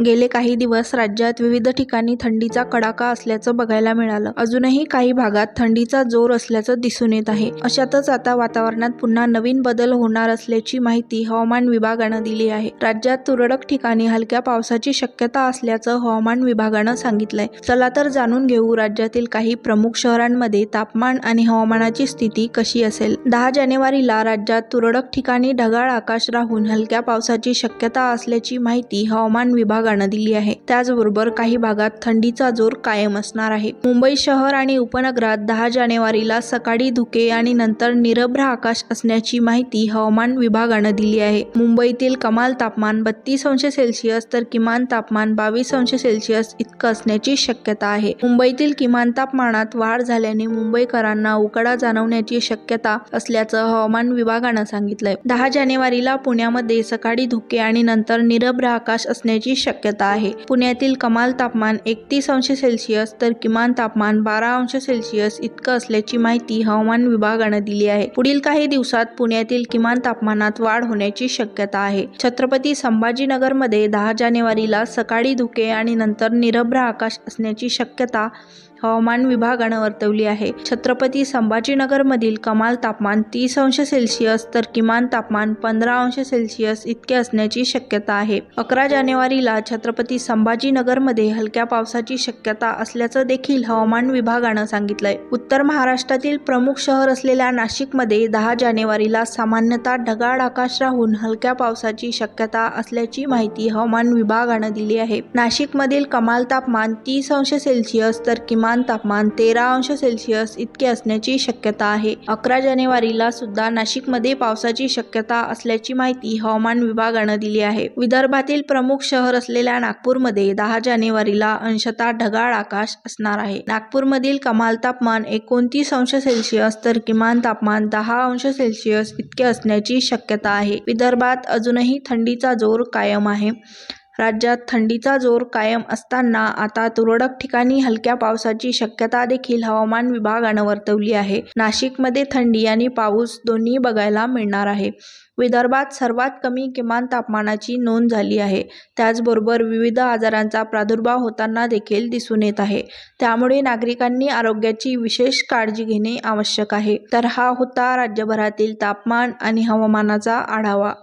गेले काही दिवस राज्यात विविध ठिकाणी थंडीचा कडाका असल्याचं बघायला मिळालं. अजूनही काही भागात थंडीचा जोर असल्याचं दिसून येत आहे. अशातच आता वातावरणात पुन्हा नवीन बदल होणार असल्याची माहिती हवामान विभागानं दिली आहे. राज्यात तुरळक ठिकाणी हलक्या पावसाची शक्यता असल्याचं हवामान विभागानं सांगितलंय. चला तर जाणून घेऊ राज्यातील काही प्रमुख शहरांमध्ये तापमान आणि हवामानाची स्थिती कशी असेल. 10 जानेवारीला राज्यात तुरळक ठिकाणी ढगाळ आकाश राहून हलक्या पावसाची शक्यता असल्याची माहिती हवामान विभागानं दिली आहे. त्याचबरोबर काही भागात थंडीचा जोर कायम असणार आहे. मुंबई शहर आणि उपनगरात 10 जानेवारीला सकाळी धुके आणि नंतर निरभ्र आकाश असण्याची माहिती हवामान विभागानं दिली आहे. मुंबईतील कमाल तापमान 32 अंश सेल्सिअस तर किमान तापमान 22 अंश सेल्सिअस इतकं असण्याची शक्यता आहे. मुंबईतील किमान तापमानात वाढ झाल्याने मुंबईकरांना उकाडा जाणवण्याची शक्यता असल्याचं हवामान विभागानं सांगितलंय. 10 जानेवारीला पुण्यामध्ये सकाळी धुके आणि नंतर निरभ्र आकाश असण्याची शक्यता आहे. पुण्यातील कमाल तापमान 31 अंश सेल्सिअस तर किमान तापमान 12 अंश सेल्सिअस इतकं असल्याची माहिती हवामान विभागानं दिली आहे. पुढील काही दिवसात पुण्यातील किमान तापमानात वाढ होण्याची शक्यता आहे. छत्रपती संभाजीनगरमध्ये 10 जानेवारीला सकाळी धुके आणि नंतर निरभ्र आकाश असण्याची शक्यता हवामान विभागानं वर्तवली आहे. छत्रपती संभाजीनगरमधील कमाल तापमान 30 अंश सेल्सिअस तर किमान तापमान 15 अंश सेल्सिअस इतके असण्याची शक्यता आहे. 11 जानेवारीला छत्रपती संभाजीनगरमध्ये हलक्या पावसाची शक्यता असल्याचं देखील हवामान विभागानं सांगितलंय. उत्तर महाराष्ट्रातील प्रमुख शहर असलेल्या नाशिकमध्ये 10 जानेवारीला सामान्यतः ढगाळ आकाश राहून हलक्या पावसाची शक्यता असल्याची माहिती हवामान विभागानं दिली आहे. नाशिकमधील कमाल तापमान 30 अंश सेल्सिअस तर किमान तापमान 13 अंश सेल्सिअस इतके असण्याची शक्यता आहे. 11 जानेवारीला सुद्धा नाशिकमध्ये पावसाची शक्यता असल्याची माहिती हवामान विभागानं दिली आहे. विदर्भातील प्रमुख शहर असलेल्या नागपूरमध्ये 10 जानेवारीला अंशतः ढगाळ आकाश असणार आहे. नागपूरमधील कमाल तापमान 29 अंश सेल्सिअस तर किमान तापमान 10 अंश सेल्सिअस इतके असण्याची शक्यता आहे. विदर्भात अजूनही थंडीचा जोर कायम आहे. राज्यात थंडीचा जोर कायम असताना आता तुरळक ठिकाणी हलक्या पावसाची शक्यता देखील हवामान विभागानं वर्तवली आहे. नाशिकमध्ये थंडी आणि पाऊस दोन्ही बघायला मिळणार आहे. विदर्भात सर्वात कमी किमान तापमानाची नोंद झाली आहे. त्याचबरोबर विविध आजारांचा प्रादुर्भाव होताना देखील दिसून येत आहे. त्यामुळे नागरिकांनी आरोग्याची विशेष काळजी घेणे आवश्यक आहे. तर हा होता राज्यभरातील तापमान आणि हवामानाचा आढावा.